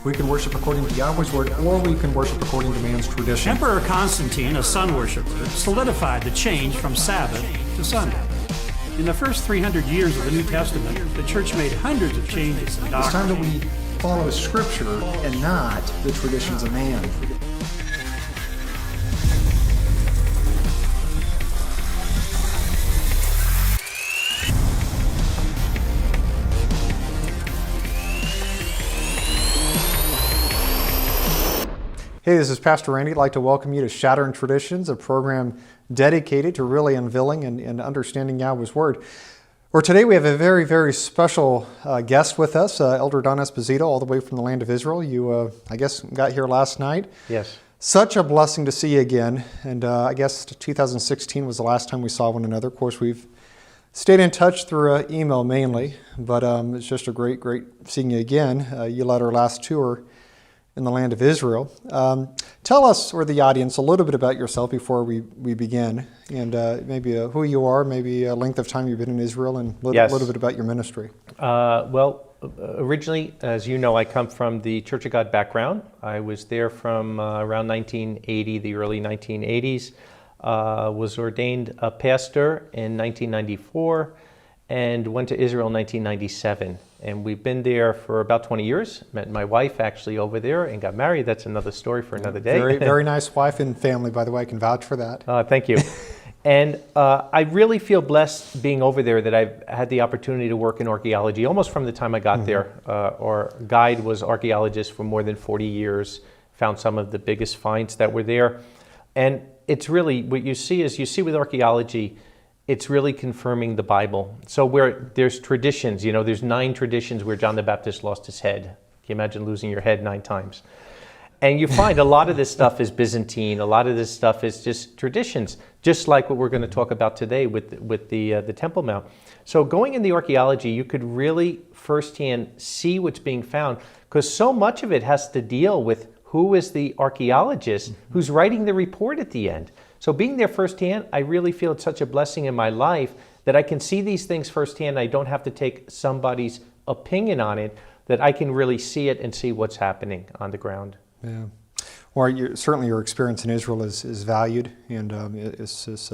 We can worship according to Yahweh's word, or we can worship according to man's tradition. Emperor Constantine, a sun worshiper, solidified the change from Sabbath to Sunday. In the first 300 years of the New Testament, the church made hundreds of changes in It's time doctrine. that we follow Scripture and not the traditions of man. Hey, this is Pastor Randy. I'd like to welcome you to Shattering Traditions, a program dedicated to really unveiling and understanding Yahweh's Word. Where today we have a very, very special guest with us, Elder Don Esposito, all the way from the land of Israel. You, I guess, got here last night. Yes. Such a blessing to see you again. And I guess 2016 was the last time we saw one another. Of course, we've stayed in touch through email mainly, but it's just a great seeing you again. You led our last tour in the land of Israel. Tell us, or the audience, a little bit about yourself before we begin, and maybe who you are, maybe a length of time you've been in Israel, and a little bit about your ministry. Originally, as you know, I come from the Church of God background. I was there from around 1980, the early 1980s. Was ordained a pastor in 1994 and went to Israel in 1997. And we've been there for about 20 years. Met my wife actually over there and got married. That's another story for another day. Very nice wife and family, by the way. I can vouch for that. Thank you. And I really feel blessed being over there that I've had the opportunity to work in archaeology almost from the time I got there. Our guide was archaeologist for more than 40 years, found some of the biggest finds that were there. And it's really, what you see with archaeology, it's really confirming the Bible. So where there's traditions, there's 9 traditions where John the Baptist lost his head. Can you imagine losing your head 9 times? And you find a lot of this stuff is Byzantine. A lot of this stuff is just traditions, just like what we're going to talk about today with the Temple Mount. So going in the archaeology, you could really firsthand see what's being found, because so much of it has to deal with who is the archaeologist who's writing the report at the end. So being there firsthand, I really feel it's such a blessing in my life that I can see these things firsthand. I don't have to take somebody's opinion on it, that I can really see it and see what's happening on the ground. Yeah. Well, certainly your experience in Israel is valued and is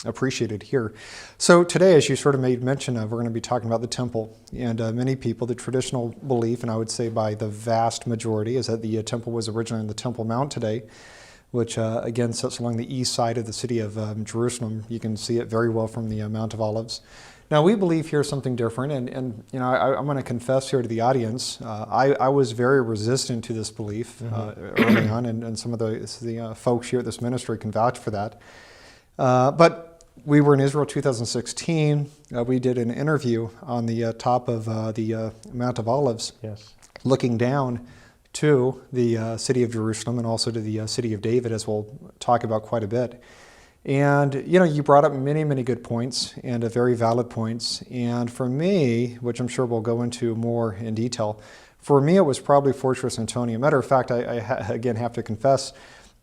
appreciated here. So today, as you sort of made mention of, we're going to be talking about the temple. And many people, the traditional belief, and I would say by the vast majority, is that the temple was originally on the Temple Mount today, which again sits along the east side of the city of Jerusalem. You can see it very well from the Mount of Olives. Now we believe here something different, and I'm going to confess here to the audience, I was very resistant to this belief early on, and some of the folks here at this ministry can vouch for that. But we were in Israel 2016. We did an interview on the top of the Mount of Olives, Yes. looking down to the city of Jerusalem and also to the city of David, as we'll talk about quite a bit. And, you brought up many good points and very valid points. And for me, which I'm sure we'll go into more in detail, for me it was probably Fortress Antonia. Matter of fact, I again have to confess,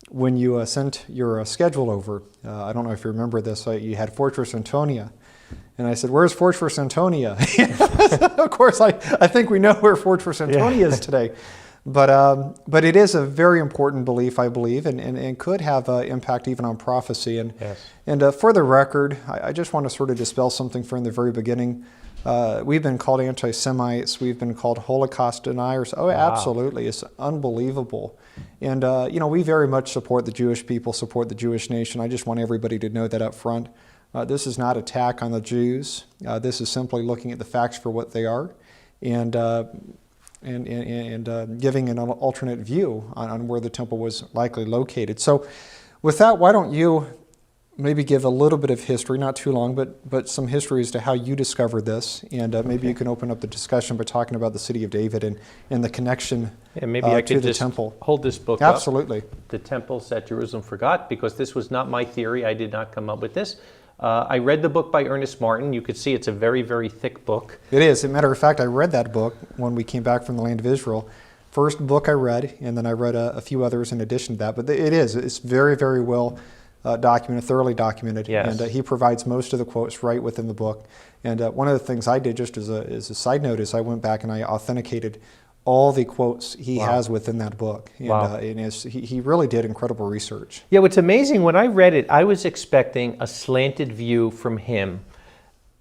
when you sent your schedule over, I don't know if you remember this, you had Fortress Antonia. And I said, "Where's Fortress Antonia?" Of course, I think we know where Fortress Antonia is today. But it is a very important belief, I believe, and could have impact even on prophecy. And Yes. and for the record, I just want to sort of dispel something from the very beginning. We've been called anti-Semites. We've been called Holocaust deniers. Oh, Wow. absolutely. It's unbelievable. And, we very much support the Jewish people, support the Jewish nation. I just want everybody to know that up front. This is not attack on the Jews. This is simply looking at the facts for what they are, and giving an alternate view on where the temple was likely located. So with that, why don't you maybe give a little bit of history, not too long, but some history as to how you discovered this, and maybe you can open up the discussion by talking about the city of David and the connection Maybe I to could the just temple. hold this book up. Absolutely. The temples that Jerusalem forgot, because this was not my theory. I did not come up with this. I read the book by Ernest Martin. You could see it's a very thick book. It is. As a matter of fact, I read that book when we came back from the land of Israel. First book I read, and then I read a few others in addition to that. But it's very well documented, thoroughly documented. Yes. And he provides most of the quotes right within the book. And one of the things I did, just as a side note, is I went back and I authenticated all the quotes he Wow. has within that book. And, Wow. he really did incredible research. Yeah, what's amazing, when I read it, I was expecting a slanted view from him,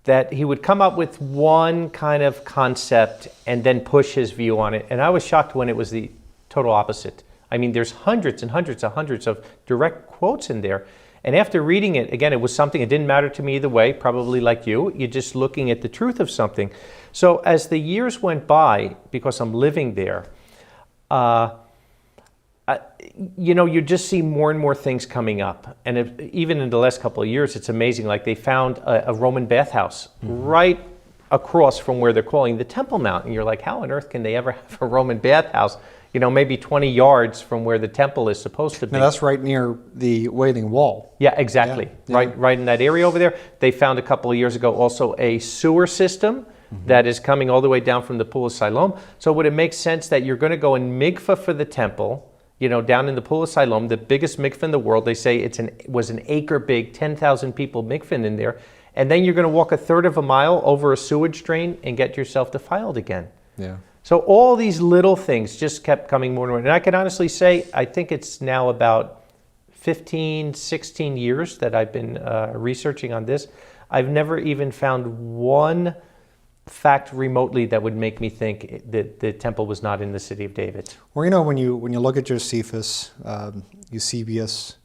that he would come up with one kind of concept and then push his view on it. And I was shocked when it was the total opposite. I mean, there's hundreds and hundreds of direct quotes in there. And after reading it, again, it was something, it didn't matter to me either way, probably like you're just looking at the truth of something. So as the years went by, because I'm living there, you just see more and more things coming up. And even in the last couple of years, it's amazing. Like they found a Roman bathhouse right across from where they're calling the Temple Mount. And you're like, how on earth can they ever have a Roman bathhouse, maybe 20 yards from where the temple is supposed to be? Now that's right near the Wailing Wall. Yeah, exactly. Yeah. Right in that area over there. They found a couple of years ago also a sewer system that is coming all the way down from the Pool of Siloam. So would it make sense that you're going to go and mikvah for the temple, down in the Pool of Siloam, the biggest mikvah in the world? They say was an acre big, 10,000 people mikvah in there. And then you're going to walk a third of a mile over a sewage drain and get yourself defiled again. Yeah. So all these little things just kept coming more and more. And I can honestly say, I think it's now about 15, 16 years that I've been researching on this. I've never even found one fact remotely that would make me think that the temple was not in the city of David. Well, when you look at Josephus, Eusebius,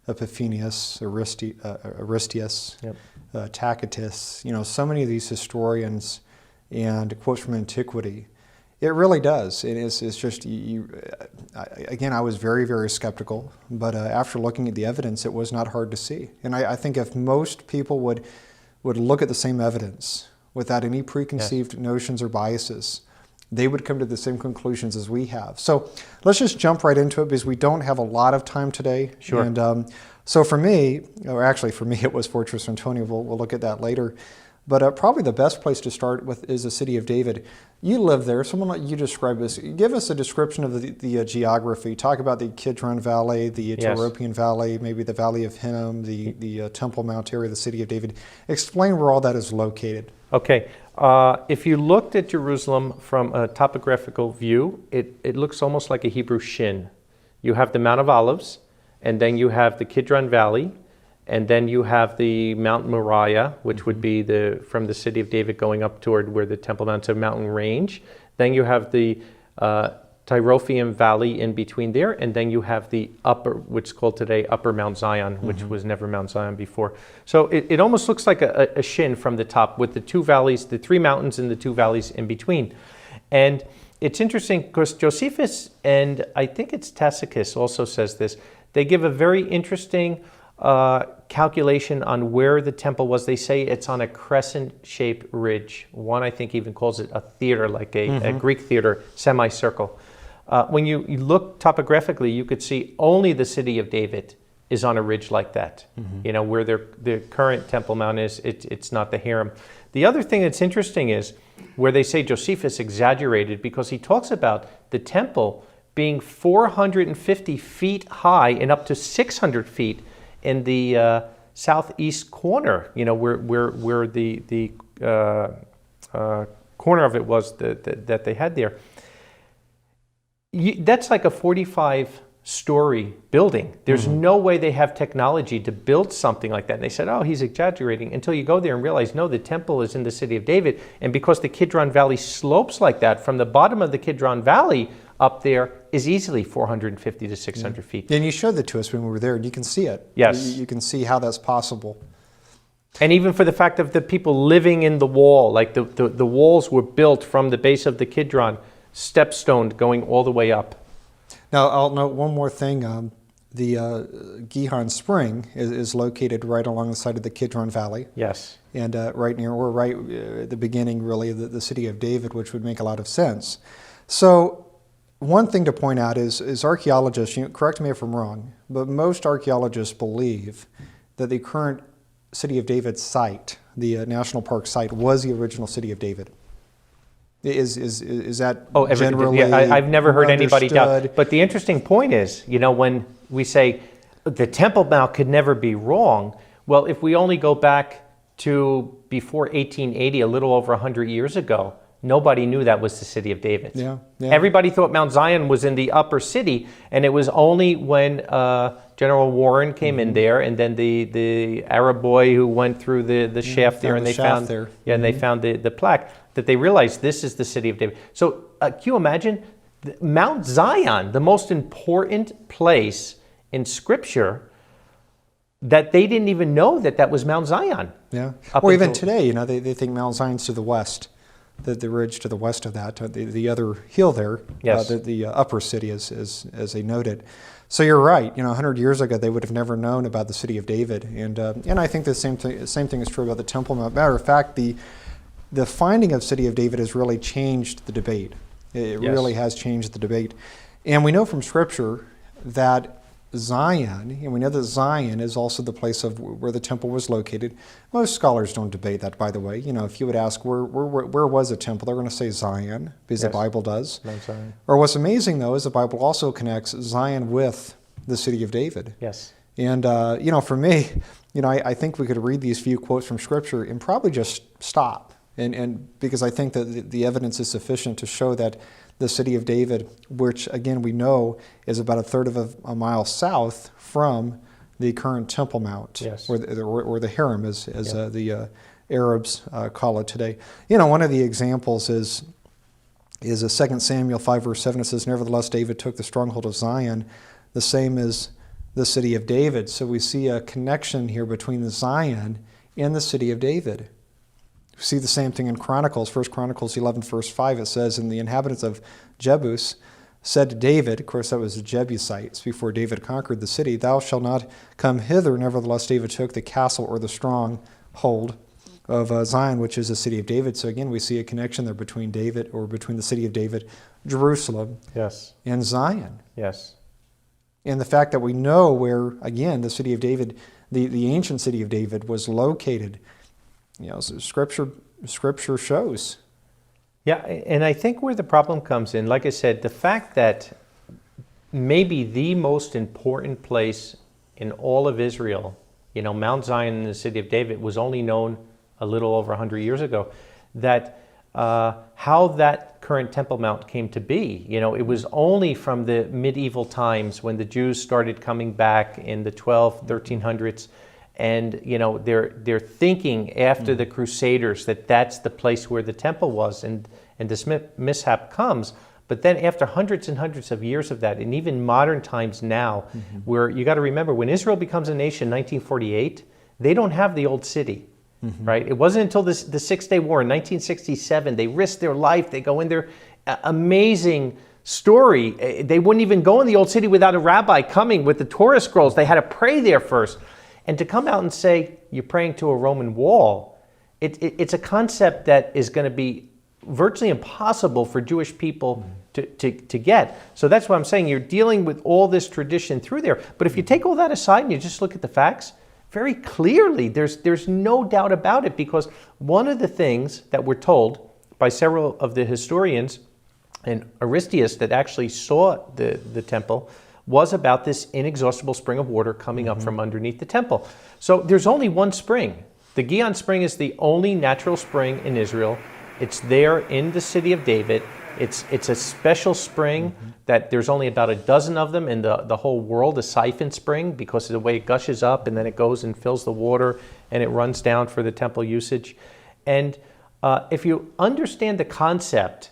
Epiphanius, Aristius, Tacitus, so many of these historians and quotes from antiquity, it really does. It's just, again, I was very, very skeptical, but after looking at the evidence, it was not hard to see. And I think if most people would look at the same evidence without any preconceived notions or biases, they would come to the same conclusions as we have. So let's just jump right into it because we don't have a lot of time today. Sure. And so for me, or actually for me, it was Fortress Antonia. We'll look at that later. But probably the best place to start with is the city of David. You live there. Someone let you describe this. Give us a description of the geography. Talk about the Kidron Valley, the Ethiopian Valley, maybe the Valley of Hinnom, the Temple Mount area, the city of David. Explain where all that is located. Okay. If you looked at Jerusalem from a topographical view, it looks almost like a Hebrew shin. You have the Mount of Olives, and then you have the Kidron Valley, and then you have the Mount Moriah, which would be from the city of David going up toward where the Temple Mount's a mountain range. Then you have the Tyrophium Valley in between there, and then you have the upper, which is called today Upper Mount Zion, which was never Mount Zion before. So it almost looks like a shin from the top with the two valleys, the three mountains and the two valleys in between. And it's interesting because Josephus, and I think it's Tacitus also says this, they give a very interesting calculation on where the temple was. They say it's on a crescent-shaped ridge. One, I think, even calls it a theater, like a Greek theater, semicircle. When you look topographically, you could see only the city of David is on a ridge like that. Where the current Temple Mount is, it's not the Haram. The other thing that's interesting is where they say Josephus exaggerated, because he talks about the temple being 450 feet high and up to 600 feet in the southeast corner, where the corner of it was that they had there. That's like a 45-story building. There's no way they have technology to build something like that. And they said, oh, he's exaggerating, until you go there and realize, no, the temple is in the city of David. And because the Kidron Valley slopes like that, from the bottom of the Kidron Valley up there is easily 450 to 600 feet. And you showed that to us when we were there, and you can see it. Yes. You can see how that's possible. And even for the fact of the people living in the wall, like the walls were built from the base of the Kidron, stepstoned going all the way up. Now, I'll note one more thing. The Gihon Spring is located right along the side of the Kidron Valley. Yes. And right at the beginning, really, of the city of David, which would make a lot of sense. So one thing to point out is archaeologists, correct me if I'm wrong, but most archaeologists believe that the current city of David site, the national park site, was the original city of David. Is that generally yeah, I've never heard anybody understood? doubt. But the interesting point is, when we say the Temple Mount could never be wrong, well, if we only go back to before 1880, a little over 100 years ago, nobody knew that was the city of David. Yeah, yeah. Everybody thought Mount Zion was in the upper city, and it was only when General Warren came in there, and then the Arab boy who went through the shaft there, and they found and they found the plaque, that they realized this is the city of David. So can you imagine Mount Zion, the most important place in Scripture, that they didn't even know that was Mount Zion. Yeah. Or even today, they think Mount Zion's to the west, the ridge to the west of that, the other hill there, yes. The upper city, as they noted. So you're right. 100 years ago, they would have never known about the city of David, and I think the same thing is true about the Temple Mount. Matter of fact, the finding of city of David has really changed the debate. It yes. really has changed the debate, and we know from Scripture that Zion, and we know that Zion is also the place of where the temple was located. Most scholars don't debate that, by the way. If you would ask where was the temple, they're going to say Zion, because yes. the Bible does. Zion. Or what's amazing, though, is the Bible also connects Zion with the city of David. Yes. And, for me, I think we could read these few quotes from Scripture and probably just stop. And because I think that the evidence is sufficient to show that the city of David, which again we know is about a third of a mile south from the current Temple Mount, yes. or the Haram, as yeah. The Arabs call it today. One of the examples is 2 Samuel 5 verse 7. It says, "Nevertheless, David took the stronghold of Zion, the same as the city of David." So we see a connection here between the Zion and the city of David. We see the same thing in Chronicles. 1 Chronicles 11, verse 5, it says, "And the inhabitants of Jebus said to David," of course that was the Jebusites before David conquered the city, "Thou shalt not come hither." Nevertheless, David took the castle or the stronghold of Zion, which is the city of David. So again, we see a connection there between David, or between the city of David, Jerusalem, yes. and Zion. Yes. And the fact that we know where, again, the city of David, the ancient city of David, was located. So Scripture shows. Yeah, and I think where the problem comes in, like I said, the fact that maybe the most important place in all of Israel, Mount Zion in the city of David, was only known a little over 100 years ago, that how that current Temple Mount came to be. It was only from the medieval times when the Jews started coming back in the 1300s. And they're thinking after the Crusaders that that's the place where the temple was, and this mishap comes. But then after hundreds and hundreds of years of that, and even modern times now, where you got to remember, when Israel becomes a nation in 1948, they don't have the old city, right? It wasn't until the Six-Day War in 1967, they risked their life, they go in there, amazing story. They wouldn't even go in the old city without a rabbi coming with the Torah scrolls. They had to pray there first. And to come out and say you're praying to a Roman wall, it's a concept that is going to be virtually impossible for Jewish people to get. So that's why I'm saying you're dealing with all this tradition through there. But if you take all that aside and you just look at the facts, very clearly there's no doubt about it, because one of the things that we're told by several of the historians, and Aristeas that actually saw the temple, was about this inexhaustible spring of water coming up from underneath the temple. So there's only one spring. The Gihon spring is the only natural spring in Israel. It's there in the city of David. It's a special spring that there's only about a dozen of them in the whole world, a siphon spring, because of the way it gushes up and then it goes and fills the water and it runs down for the temple usage. And if you understand the concept,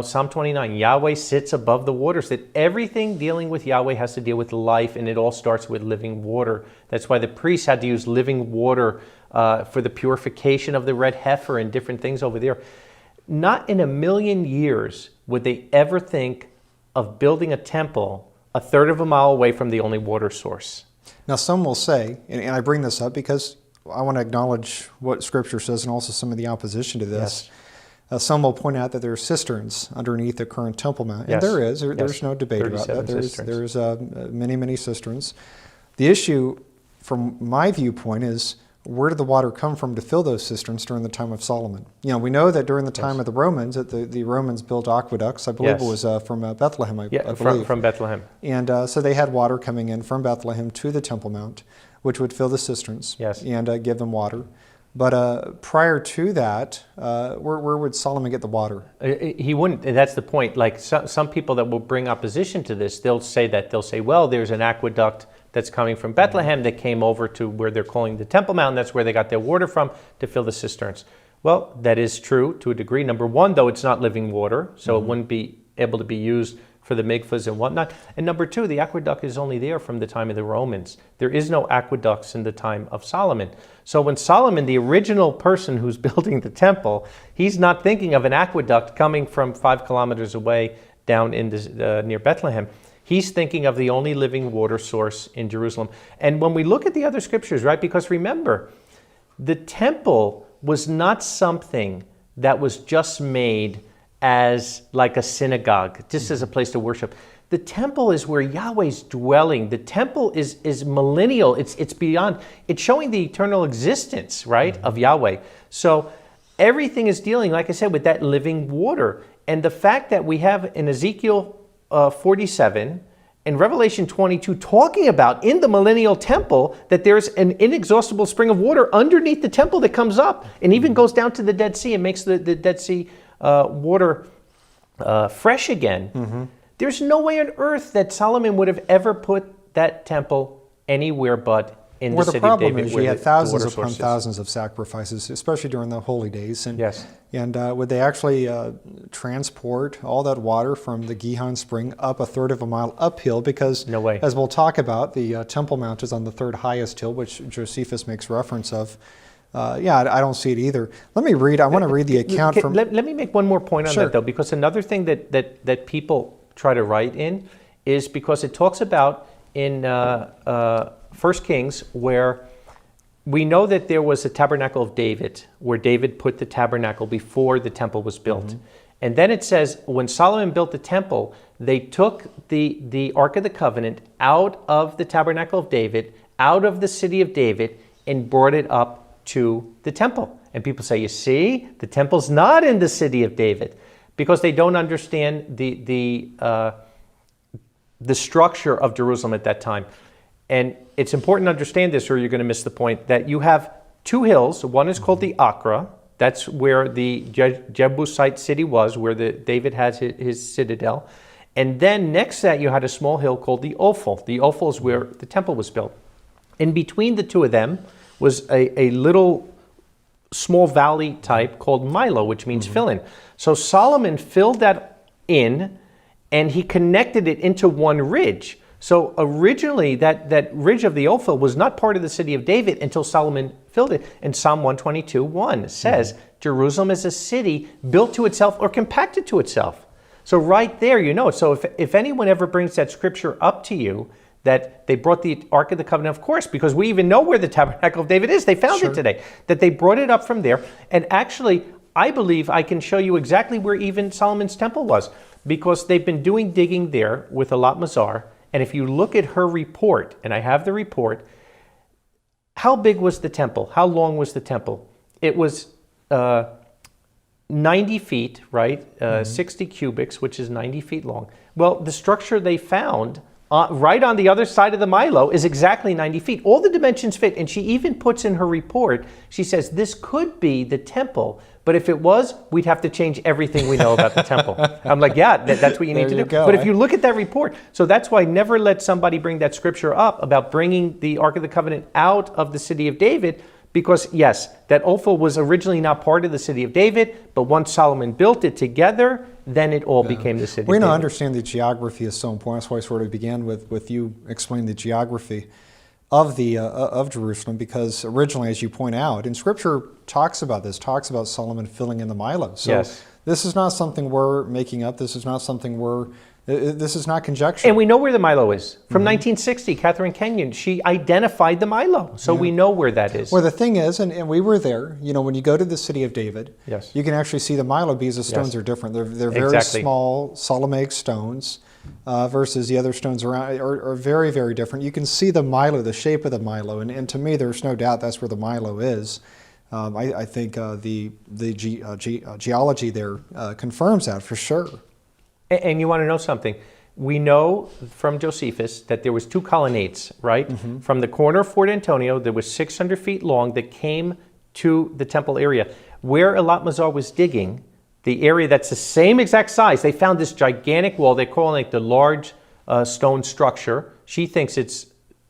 Psalm 29, Yahweh sits above the waters, that everything dealing with Yahweh has to deal with life, and it all starts with living water. That's why the priests had to use living water for the purification of the red heifer and different things over there. Not in a million years would they ever think of building a temple a third of a mile away from the only water source. Now some will say, and I bring this up because I want to acknowledge what Scripture says and also some of the opposition to this. Yes. Some will point out that there are cisterns underneath the current Temple Mount. And yes. There's no debate about that. There's many, many cisterns. The issue, from my viewpoint, is where did the water come from to fill those cisterns during the time of Solomon? We know that during the time of the Romans, that the Romans built aqueducts. I believe it was from Bethlehem, I believe. From Bethlehem. And so they had water coming in from Bethlehem to the Temple Mount, which would fill the cisterns and give them water. But prior to that, where would Solomon get the water? He wouldn't. And that's the point. Like some people that will bring opposition to this, they'll say, well, there's an aqueduct that's coming from Bethlehem that came over to where they're calling the Temple Mount. That's where they got their water from to fill the cisterns. Well, that is true to a degree. Number one, though, it's not living water, so it wouldn't be able to be used for the mikvahs and whatnot. And number two, the aqueduct is only there from the time of the Romans. There is no aqueducts in the time of Solomon. So when Solomon, the original person who's building the temple, he's not thinking of an aqueduct coming from 5 kilometers away down in near Bethlehem. He's thinking of the only living water source in Jerusalem. And when we look at the other scriptures, right, because remember, the temple was not something that was just made as like a synagogue, just as a place to worship. The temple is where Yahweh's dwelling. The temple is millennial. It's beyond. It's showing the eternal existence, right, of Yahweh. So everything is dealing, like I said, with that living water. And the fact that we have in Ezekiel 47 and Revelation 22 talking about in the millennial temple that there's an inexhaustible spring of water underneath the temple that comes up and even goes down to the Dead Sea and makes the Dead Sea water fresh again. There's no way on earth that Solomon would have ever put that temple anywhere but in the city of David. The problem is you had thousands upon thousands of sacrifices, especially during the holy days. And, yes. And would they actually transport all that water from the Gihon spring up a third of a mile uphill? Because, no way. As we'll talk about, the Temple Mount is on the third highest hill, which Josephus makes reference of. I don't see it either. Let me read. I want to read the account from... Let me make one more point on that, though, because another thing that people try to write in is because it talks about in 1 Kings where we know that there was a tabernacle of David, where David put the tabernacle before the temple was built. And then it says, when Solomon built the temple, they took the Ark of the Covenant out of the tabernacle of David, out of the city of David, and brought it up to the temple. And people say, you see, the temple's not in the city of David, because they don't understand the structure of Jerusalem at that time. And it's important to understand this, or you're going to miss the point, that you have two hills. One is called the Acra. That's where the Jebusite city was, where David has his citadel. And then next to that, you had a small hill called the Ophel. The Ophel is where the temple was built. In between the two of them was a little small valley type called Milo, which means fill in. So Solomon filled that in, and he connected it into one ridge. So originally, that ridge of the Ophel was not part of the city of David until Solomon filled it. And Psalm 122:1 says, Jerusalem is a city built to itself or compacted to itself. So right there, you know. So if anyone ever brings that scripture up to you, that they brought the Ark of the Covenant, of course, because we even know where the Tabernacle of David is. They found it today. That they brought it up from there. And actually, I believe I can show you exactly where even Solomon's temple was, because they've been doing digging there with Alat Mazar. And if you look at her report, and I have the report, how big was the temple? How long was the temple? It was 90 feet, right? 60 cubits, which is 90 feet long. Well, the structure they found right on the other side of the Milo is exactly 90 feet. All the dimensions fit. And she even puts in her report, she says, this could be the temple, but if it was, we'd have to change everything we know about the temple. I'm like, yeah, that's what you need to do. But if you look at that report, so that's why never let somebody bring that scripture up about bringing the Ark of the Covenant out of the city of David, because yes, that Ophel was originally not part of the city of David, but once Solomon built it together, then it all became the city of David. We now understand that geography is so important. That's why I sort of began with you explaining the geography of Jerusalem, because originally, as you point out, and Scripture talks about Solomon filling in the Milo. So this is not something we're making up. This is not something this is not conjecture. And we know where the Milo is. From 1960, Catherine Kenyon, she identified the Milo. So we know where that is. Well, the thing is, and we were there, you know, when you go to the city of David, you can actually see the Milo because the stones are different. They're very small Solomaic stones versus the other stones around are very, very different. You can see the Milo, the shape of the Milo, and to me, there's no doubt that's where the Milo is. I think the geology there confirms that for sure. And you want to know something? We know from Josephus that there was two colonnades, right? From the corner of Fort Antonio that was 600 feet long that came to the temple area. Where Elat Mazar was digging, the area that's the same exact size, they found this gigantic wall. They're calling it the large stone structure. She thinks it's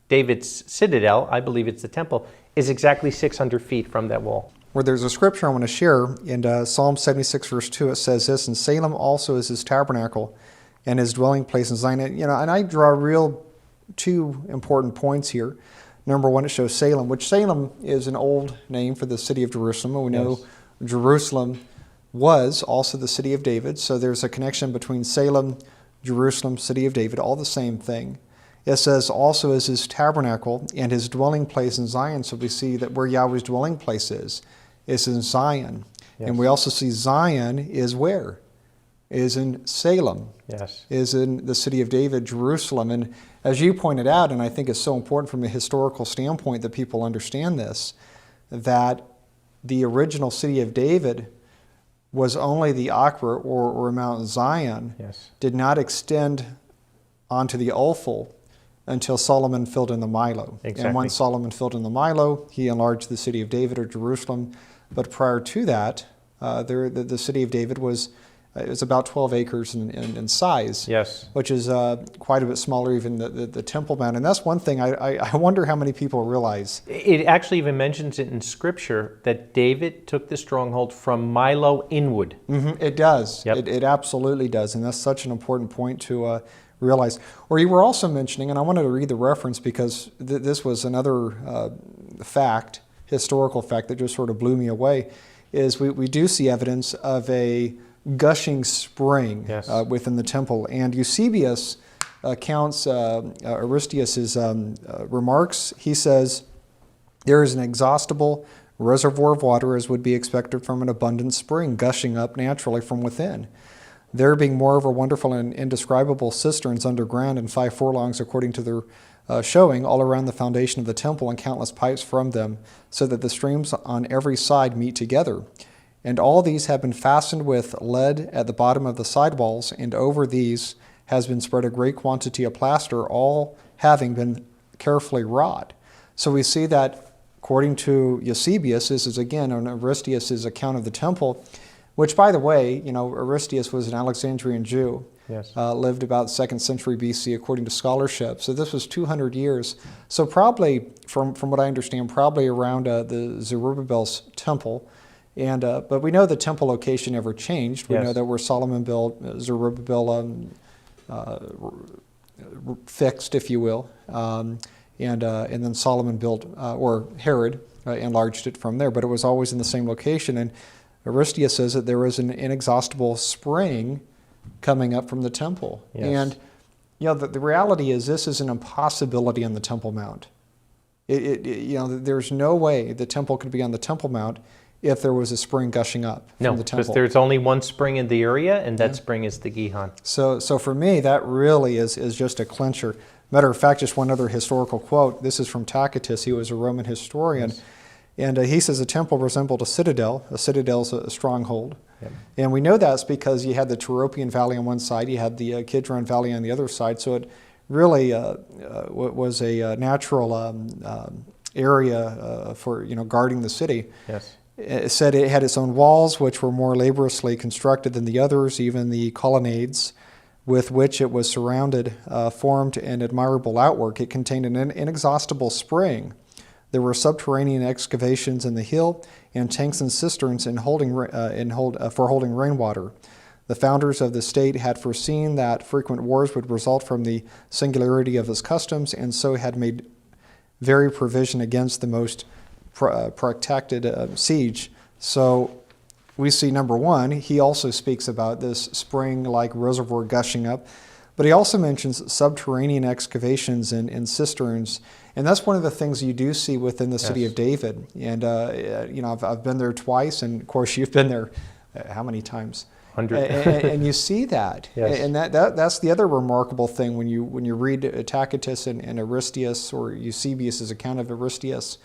David's citadel. I believe it's the temple. Is exactly 600 feet from that wall. Where there's a scripture I want to share in Psalm 76, verse 2, it says this, "And Salem also is his tabernacle and his dwelling place in Zion." And I draw two important points here. Number one, it shows Salem, which Salem is an old name for the city of Jerusalem. And we know Jerusalem was also the city of David. So there's a connection between Salem, Jerusalem, city of David, all the same thing. It says also is his tabernacle and his dwelling place in Zion. So we see that where Yahweh's dwelling place is in Zion. Yes. And we also see Zion is where? Is in Salem. Yes. Is in the city of David, Jerusalem. And as you pointed out, and I think it's so important from a historical standpoint that people understand this, that the original city of David was only the Akra or Mount Zion, did not extend onto the Ophel until Solomon filled in the Milo. Exactly. And once Solomon filled in the Milo, he enlarged the city of David or Jerusalem. But prior to that, the city of David was about 12 acres in size, which is quite a bit smaller even the Temple Mount. And that's one thing I wonder how many people realize. It actually even mentions it in Scripture that David took the stronghold from Milo inward. Mm-hmm, it does. Yep. It absolutely does. And that's such an important point to realize. Or you were also mentioning, and I wanted to read the reference because this was another fact, historical fact that just sort of blew me away, is we do see evidence of a gushing spring within the temple. And Eusebius counts Aristeas' remarks. He says, "There is an inexhaustible reservoir of water as would be expected from an abundant spring gushing up naturally from within. There being moreover wonderful and indescribable cisterns underground and 5 furlongs according to their showing all around the foundation of the temple and countless pipes from them, so that the streams on every side meet together. And all these have been fastened with lead at the bottom of the side walls, and over these has been spread a great quantity of plaster, all having been carefully wrought." So we see that, according to Eusebius, this is again on Aristeas' account of the temple, which, by the way, Aristeas was an Alexandrian Jew, lived about 2nd century BC, according to scholarship. So this was 200 years. So probably, from what I understand, probably around the Zerubbabel's temple. And but we know the temple location never changed. We know that where Solomon built, Zerubbabel fixed, if you will, and then Solomon built, or Herod enlarged it from there. But it was always in the same location. And Aristeas says that there is an inexhaustible spring coming up from the temple. And the reality is this is an impossibility on the Temple Mount. There's no way the temple could be on the Temple Mount if there was a spring gushing up from the temple. Because there's only one spring in the area, and that spring is the Gihon. So for me, that really is just a clincher. Matter of fact, just one other historical quote. This is from Tacitus. He was a Roman historian. And he says a temple resembled a citadel. A citadel is a stronghold. And we know that's because you had the Tyropian Valley on one side, you had the Kidron Valley on the other side. So it really was a natural area for guarding the city. It said it had its own walls, which were more laboriously constructed than the others. Even the colonnades with which it was surrounded formed an admirable outwork. It contained an inexhaustible spring. There were subterranean excavations in the hill and tanks and cisterns for holding rainwater. The founders of the state had foreseen that frequent wars would result from the singularity of its customs, and so had made very provision against the most protracted siege. So we see, number one, he also speaks about this spring-like reservoir gushing up, but he also mentions subterranean excavations and cisterns. And that's one of the things you do see within the city of David. And, I've been there twice, and of course you've been there how many times? 100. and you see that. And that's the other remarkable thing when you read Tacitus and Aristeas, or Eusebius' account of Aristeas.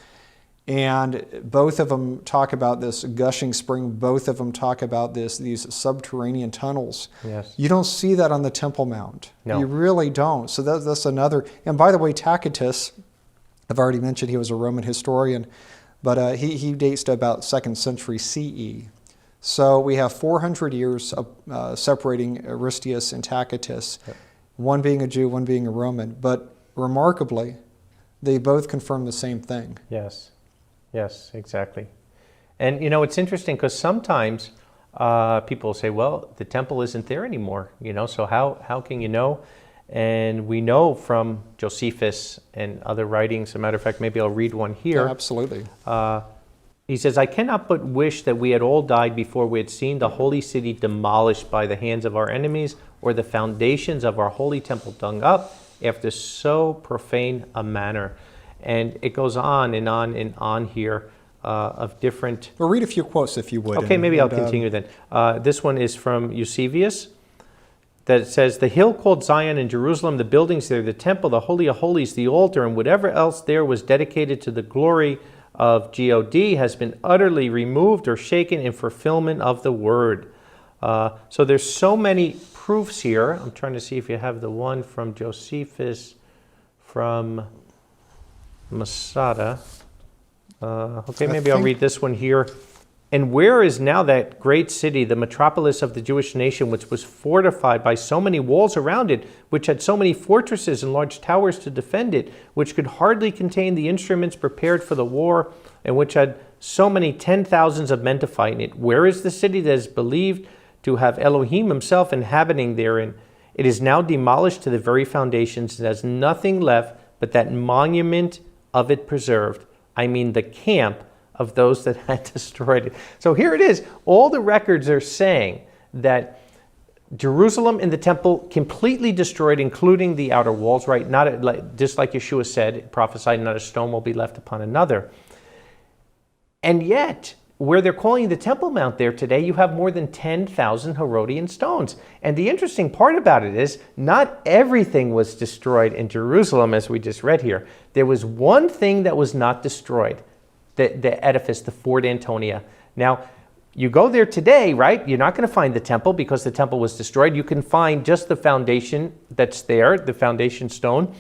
And both of them talk about this gushing spring. Both of them talk about these subterranean tunnels. You don't see that on the Temple Mount. You really don't. So that's another. And by the way, Tacitus, I've already mentioned he was a Roman historian, but he dates to about 2nd century CE. So we have 400 years separating Aristeas and Tacitus, one being a Jew, one being a Roman. But remarkably, they both confirm the same thing. Yes, yes, exactly. And it's interesting because sometimes people say, well, the temple isn't there anymore, so how can you know? And we know from Josephus and other writings, as a matter of fact, maybe I'll read one here. Yeah, absolutely. He says, I cannot but wish that we had all died before we had seen the holy city demolished by the hands of our enemies, or the foundations of our holy temple dug up after so profane a manner. And it goes on and on and on here of different... Well, read a few quotes if you would. Okay, maybe I'll continue then. This one is from Eusebius, that says, the hill called Zion in Jerusalem, the buildings there, the temple, the Holy of Holies, the altar, and whatever else there was dedicated to the glory of God has been utterly removed or shaken in fulfillment of the word. So there's so many proofs here. I'm trying to see if you have the one from Josephus, from Masada. Okay, maybe I'll read this one here. And where is now that great city, the metropolis of the Jewish nation, which was fortified by so many walls around it, which had so many fortresses and large towers to defend it, which could hardly contain the instruments prepared for the war, and which had so many 10,000s of men to fight in it? Where is the city that is believed to have Elohim himself inhabiting therein? It is now demolished to the very foundations, and has nothing left but that monument of it preserved. I mean the camp of those that had destroyed it. So here it is. All the records are saying that Jerusalem and the temple completely destroyed, including the outer walls, right? Just like Yeshua said, prophesied, not a stone will be left upon another. And yet, where they're calling the Temple Mount there today, you have more than 10,000 Herodian stones. And the interesting part about it is, not everything was destroyed in Jerusalem, as we just read here. There was one thing that was not destroyed. The edifice, the Fort Antonia. Now, you go there today, right? You're not going to find the temple because the temple was destroyed. You can find just the foundation that's there, the foundation stone.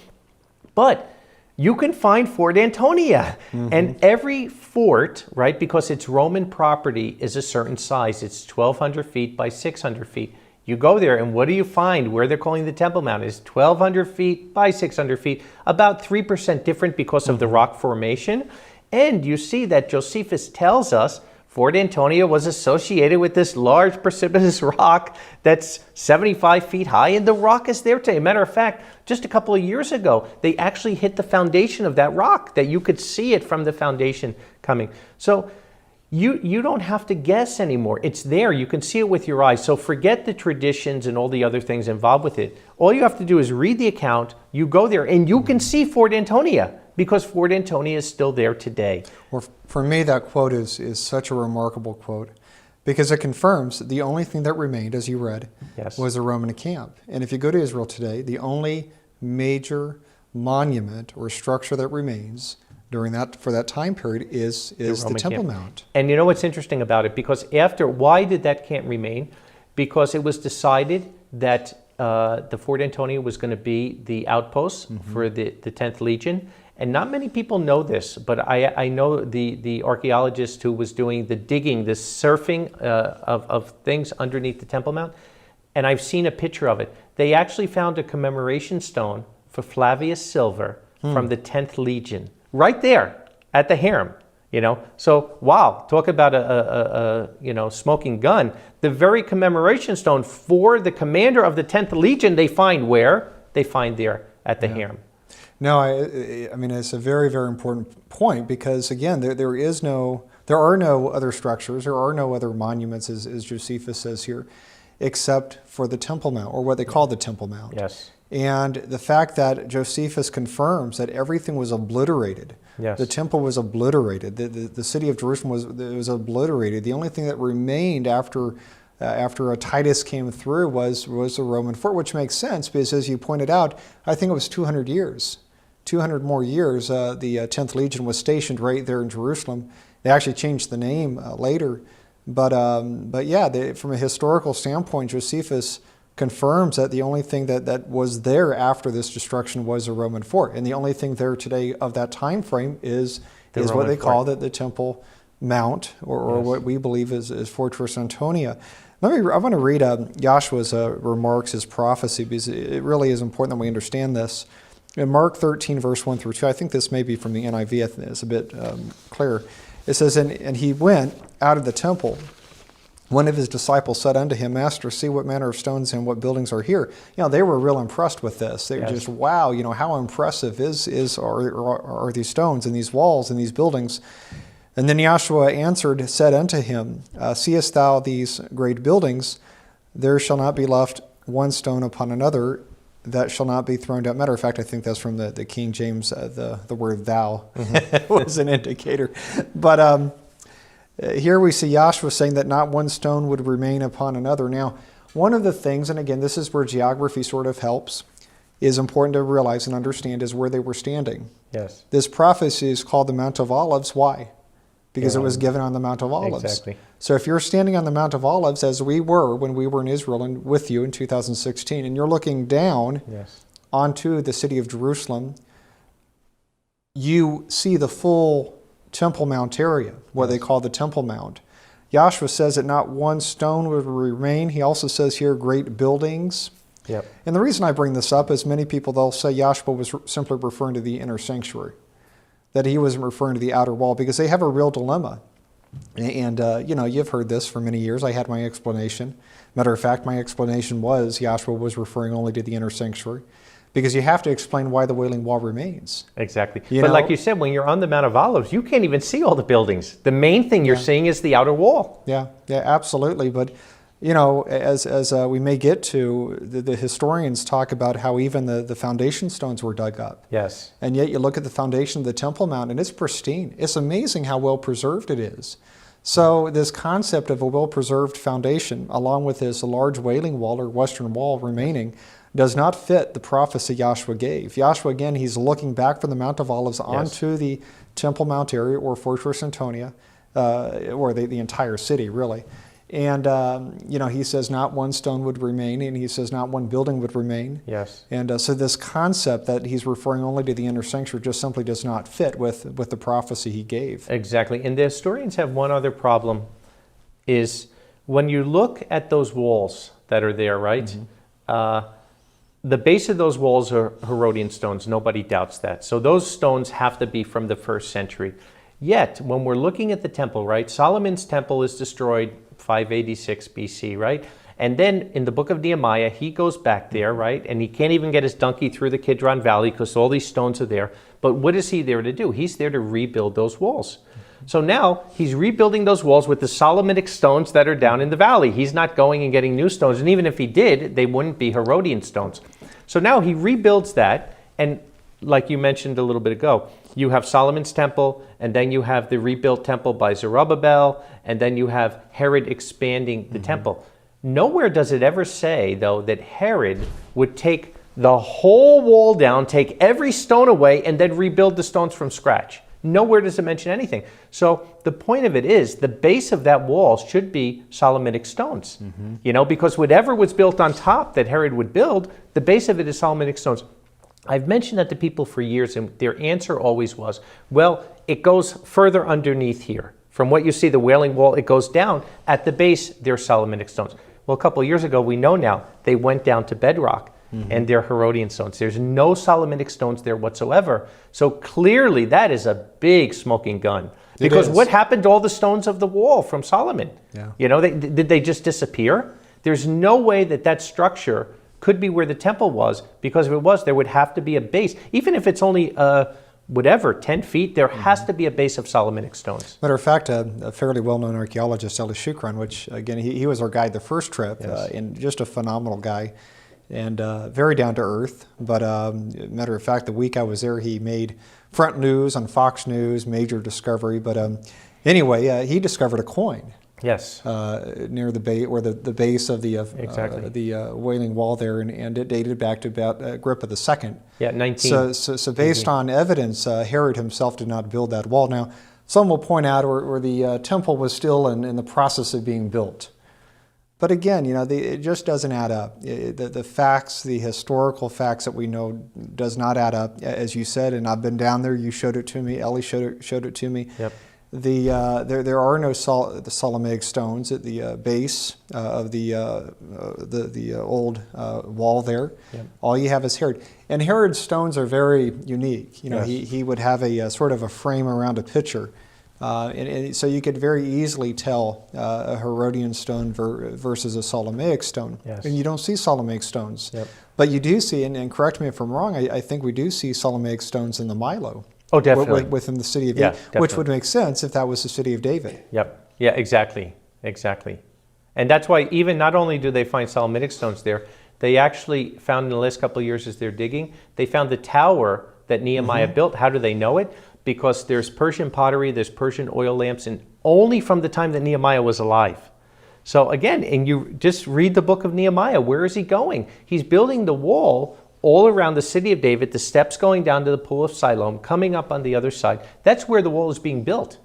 But you can find Fort Antonia. Mm-hmm. And every fort, right, because it's Roman property, is a certain size. It's 1,200 feet by 600 feet. You go there, and what do you find? Where they're calling the Temple Mount is 1,200 feet by 600 feet, about 3% different because of the rock formation. And you see that Josephus tells us Fort Antonia was associated with this large precipitous rock that's 75 feet high, and the rock is there today. Matter of fact, just a couple of years ago, they actually hit the foundation of that rock, that you could see it from the foundation coming. So you don't have to guess anymore. It's there. You can see it with your eyes. So forget the traditions and all the other things involved with it. All you have to do is read the account. You go there, and you can see Fort Antonia, because Fort Antonia is still there today. Well, for me, that quote is such a remarkable quote, because it confirms that the only thing that remained, as you read, was a Roman camp. And if you go to Israel today, the only major monument or structure that remains for that time period is the Temple Mount. And you know what's interesting about it? Because why did that camp remain? Because it was decided that the Fort Antonia was going to be the outpost for the 10th Legion. And not many people know this, but I know the archaeologist who was doing the digging, the surfing of things underneath the Temple Mount, and I've seen a picture of it. They actually found a commemoration stone for Flavius Silver from the 10th Legion, right there at the Haram. So wow, talk about a smoking gun. The very commemoration stone for the commander of the 10th Legion, they find where? They find there at the Haram. No, I mean, it's a very, very important point, because again, there are no other structures, there are no other monuments, as Josephus says here, except for the Temple Mount, or what they call the Temple Mount. Yes. And the fact that Josephus confirms that everything was obliterated. Yes. The temple was obliterated. The city of Jerusalem was obliterated. The only thing that remained after Titus came through was the Roman fort, which makes sense, because as you pointed out, I think it was 200 years. 200 more years, the 10th Legion was stationed right there in Jerusalem. They actually changed the name later. But yeah, from a historical standpoint, Josephus confirms that the only thing that was there after this destruction was a Roman fort. And the only thing there today of that time frame is is what Roman they fort. call the Temple Mount, or Yes. what we believe is Fortress Antonia. I want to read Joshua's remarks, his prophecy, because it really is important that we understand this. In Mark 13, verse 1 through 2, I think this may be from the NIV, I think it's a bit clearer. It says, and he went out of the temple. One of his disciples said unto him, Master, see what manner of stones and what buildings are here. They were real impressed with this. They were Yes. just, wow, how impressive are these stones and these walls and these buildings. And then Joshua answered, said unto him, Seest thou these great buildings? There shall not be left one stone upon another that shall not be thrown down. Matter of fact, I think that's from the King James, the word thou was an indicator. But here we see Joshua saying that not one stone would remain upon another. Now, one of the things, and again, this is where geography sort of helps, is important to realize and understand is where they were standing. Yes. This prophecy is called the Mount of Olives. Why? Because it was given on the Mount of Olives. Exactly. So if you're standing on the Mount of Olives, as we were when we were in Israel and with you in 2016, and you're looking down Yes. onto the city of Jerusalem, you see the full Temple Mount area, what they call the Temple Mount. Joshua says that not one stone would remain. He also says here great buildings. Yep. And the reason I bring this up is many people, they'll say Joshua was simply referring to the inner sanctuary, that he wasn't referring to the outer wall, because they have a real dilemma. And, you've heard this for many years. I had my explanation. Matter of fact, my explanation was Joshua was referring only to the inner sanctuary, because you have to explain why the Wailing Wall remains. Exactly. You But know- like you said, when you're on the Mount of Olives, you can't even see all the buildings. The main thing you're seeing is the outer wall. Yeah, absolutely. But, as we may get to, the historians talk about how even the foundation stones were dug up. Yes. And yet you look at the foundation of the Temple Mount, and it's pristine. It's amazing how well preserved it is. So this concept of a well-preserved foundation, along with this large Wailing Wall or Western Wall remaining, does not fit the prophecy Joshua gave. Joshua, again, he's looking back from the Mount of Olives onto the Temple Mount area, or Fortress Antonia, or the entire city, really. And, he says not one stone would remain, and he says not one building would remain. Yes. And so this concept that he's referring only to the inner sanctuary just simply does not fit with the prophecy he gave. Exactly. And the historians have one other problem, is when you look at those walls that are there, right? The base of those walls are Herodian stones. Nobody doubts that. So those stones have to be from the 1st century. Yet, when we're looking at the temple, right? Solomon's temple is destroyed 586 BC, right? And then in the book of Nehemiah, he goes back there, right? And he can't even get his donkey through the Kidron Valley because all these stones are there. But what is he there to do? He's there to rebuild those walls. So now he's rebuilding those walls with the Solomonic stones that are down in the valley. He's not going and getting new stones. And even if he did, they wouldn't be Herodian stones. So now he rebuilds that. And like you mentioned a little bit ago, you have Solomon's temple, and then you have the rebuilt temple by Zerubbabel, and then you have Herod expanding the temple. Nowhere does it ever say, though, that Herod would take the whole wall down, take every stone away, and then rebuild the stones from scratch. Nowhere does it mention anything. So the point of it is the base of that wall should be Solomonic stones, because whatever was built on top that Herod would build, the base of it is Solomonic stones. I've mentioned that to people for years, and their answer always was, well, it goes further underneath here. From what you see, the Wailing Wall, it goes down. At the base, they're Solomonic stones. Well, a couple of years ago, we know now, they went down to bedrock, and they're Herodian stones. There's no Solomonic stones there whatsoever. So clearly, that is a big smoking gun. Because what happened to all the stones of the wall from Solomon? Yeah. Did they just disappear? There's no way that structure could be where the temple was, because if it was, there would have to be a base. Even if it's only, 10 feet, there has to be a base of Solomonic stones. Matter of fact, a fairly well-known archaeologist, Elder Shukran, which, again, he was our guide the first trip, and just a phenomenal guy, and very down to earth. But matter of fact, the week I was there, he made front news on Fox News, major discovery. But anyway, he discovered a coin. Yes. Near the base, or the base of the Wailing Wall there, and it dated back to about Agrippa II. Yeah, 19. So based on evidence, Herod himself did not build that wall. Now, some will point out, or the temple was still in the process of being built. But again, it just doesn't add up. The facts, the historical facts that we know, does not add up, as you said. And I've been down there. You showed it to me. Ellie showed it to me. Yep. There are no the Solomonic stones at the base of the old wall there. Yep. All you have is Herod. And Herod's stones are very unique. Yes. He would have a sort of a frame around a pitcher. And so you could very easily tell a Herodian stone versus a Solomonic stone. Yes. And you don't see Solomonic stones. Yep. But you do see, and correct me if I'm wrong, I think we do see Solomonic stones in the Milo. Oh, definitely. Within the city of Yeah, David, which would make sense if that was the city of David. Yep. Yeah, exactly. And that's why even not only do they find Solomonic stones there, they actually found in the last couple of years as they're digging, they found the tower that Nehemiah built. How do they know it? Because there's Persian pottery, there's Persian oil lamps, and only from the time that Nehemiah was alive. So again, and you just read the book of Nehemiah, where is he going? He's building the wall all around the city of David, the steps going down to the pool of Siloam, coming up on the other side. That's where the wall is being built.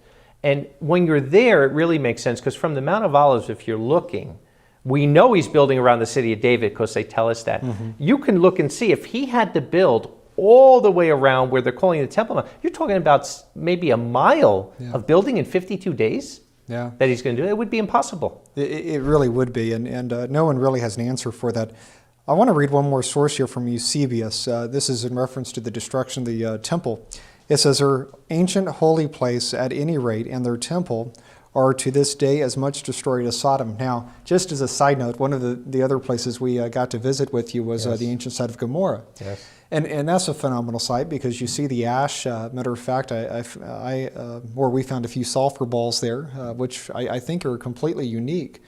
And when you're there, it really makes sense, because from the Mount of Olives, if you're looking, we know he's building around the city of David because they tell us that. You can look and see if he had to build all the way around where they're calling the Temple Mount, you're talking about maybe a mile of building in 52 days that he's going to do. It would be impossible. It really would be, and no one really has an answer for that. I want to read one more source here from Eusebius. This is in reference to the destruction of the temple. It says, "Her ancient holy place, at any rate, and their temple are to this day as much destroyed as Sodom." Now, just as a side note, one of the other places we got to visit with you was the ancient site of Gomorrah. Yes. And that's a phenomenal site because you see the ash. Matter of fact, where we found a few sulfur balls there, which I think are completely unique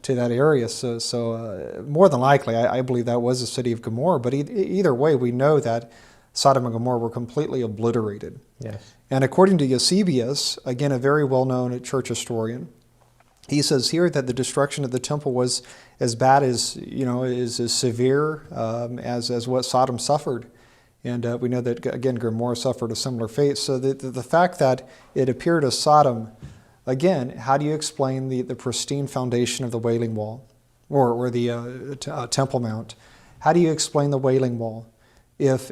to that area. So more than likely, I believe that was the city of Gomorrah. But either way, we know that Sodom and Gomorrah were completely obliterated. Yes. And according to Eusebius, again, a very well-known church historian, he says here that the destruction of the temple was as bad as, is as severe as what Sodom suffered. And we know that, again, Gomorrah suffered a similar fate. So the fact that it appeared as Sodom, again, how do you explain the pristine foundation of the Wailing Wall or the Temple Mount? How do you explain the Wailing Wall if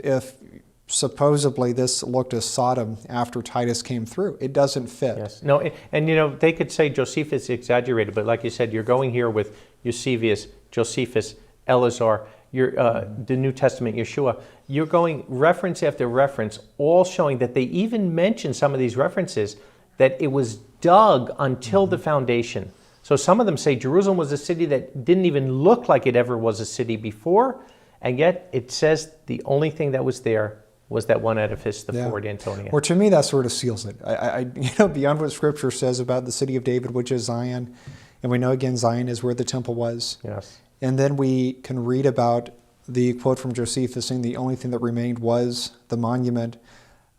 supposedly this looked as Sodom after Titus came through? It doesn't fit. Yes. No, and they could say Josephus exaggerated, but like you said, you're going here with Eusebius, Josephus, Eleazar, the New Testament, Yeshua. You're going reference after reference, all showing that they even mention some of these references that it was dug until the foundation. So some of them say Jerusalem was a city that didn't even look like it ever was a city before, and yet it says the only thing that was there was that one edifice, the Fort Antonia. Or to me, that sort of seals it. Beyond what Scripture says about the city of David, which is Zion, and we know again Zion is where the temple was. Yes. And then we can read about the quote from Josephus saying the only thing that remained was the monument.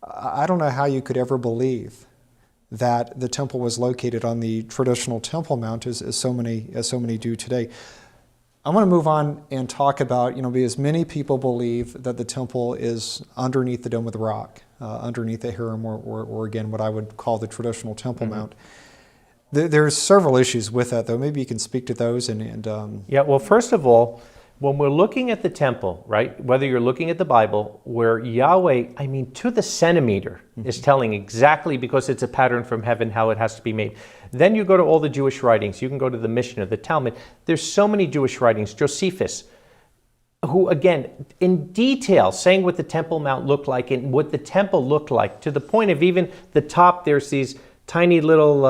I don't know how you could ever believe that the temple was located on the traditional Temple Mount as so many do today. I want to move on and talk about, because many people believe that the temple is underneath the Dome of the Rock, underneath the Haram, or again, what I would call the traditional Temple Mount. There's several issues with that, though. Maybe you can speak to those. Yeah, well, first of all, when we're looking at the temple, right, whether you're looking at the Bible, where Yahweh, to the centimeter, is telling exactly, because it's a pattern from heaven, how it has to be made. Then you go to all the Jewish writings. You can go to the Mishnah, the Talmud. There's so many Jewish writings. Josephus, who, again, in detail, saying what the Temple Mount looked like and what the temple looked like, to the point of even the top, there's these tiny little,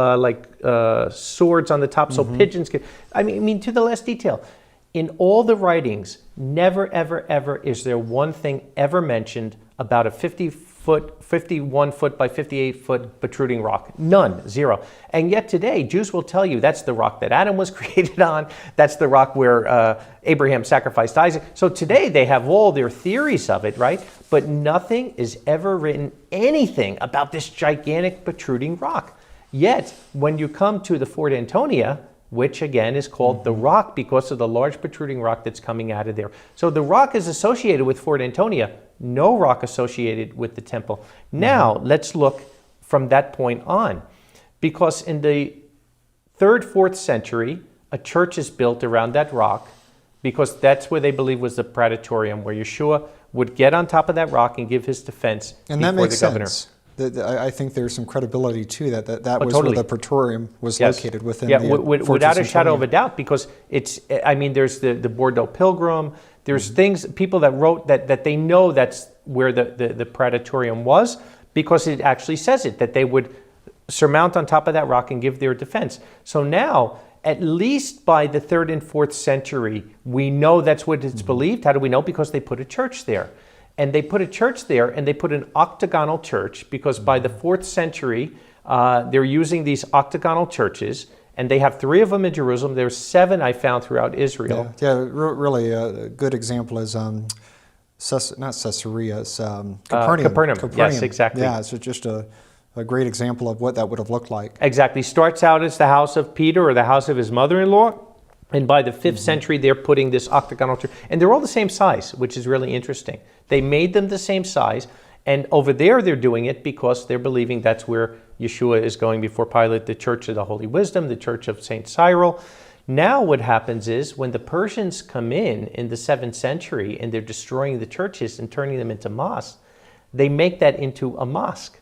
swords on the top, so pigeons can... to the last detail. In all the writings, never, ever, ever is there one thing ever mentioned about a 51 foot by 58 foot protruding rock. None, zero. And yet today, Jews will tell you that's the rock that Adam was created on. That's the rock where Abraham sacrificed Isaac. So today they have all their theories of it, right? But nothing is ever written anything about this gigantic protruding rock. Yet, when you come to the Fort Antonia, which again is called the rock because of the large protruding rock that's coming out of there. So the rock is associated with Fort Antonia, no rock associated with the temple. Now, let's look from that point on. Because in the 3rd, 4th century, a church is built around that rock, because that's where they believe was the praetorium, where Yeshua would get on top of that rock and give his defense And before that makes the governor. sense. I think there's some credibility to that. That was Totally. where the praetorium was Yes. located within Yeah, the without Fortress a shadow of a Antonia. doubt, because it's, I mean, there's the Bordeaux Pilgrim, there's things, people that wrote that they know that's where the praetorium was, because it actually says it, that they would surmount on top of that rock and give their defense. So now, at least by the 3rd and 4th century, we know that's what it's believed. How do we know? Because they put a church there. And they put a church there, and they put an octagonal church, because by the 4th century, they're using these octagonal churches, and they have 3 of them in Jerusalem. There's 7 I found throughout Israel. Really a good example is not Caesarea, it's Capernaum. Capernaum. Yes, exactly. Yeah, it's just a great example of what that would have looked like. Exactly. Starts out as the house of Peter or the house of his mother-in-law, and by the 5th century, they're putting this octagonal church, and they're all the same size, which is really interesting. They made them the same size, and over there they're doing it because they're believing that's where Yeshua is going before Pilate, the Church of the Holy Wisdom, the Church of St. Cyril. Now what happens is when the Persians come in the 7th century and they're destroying the churches and turning them into mosques, they make that into a mosque.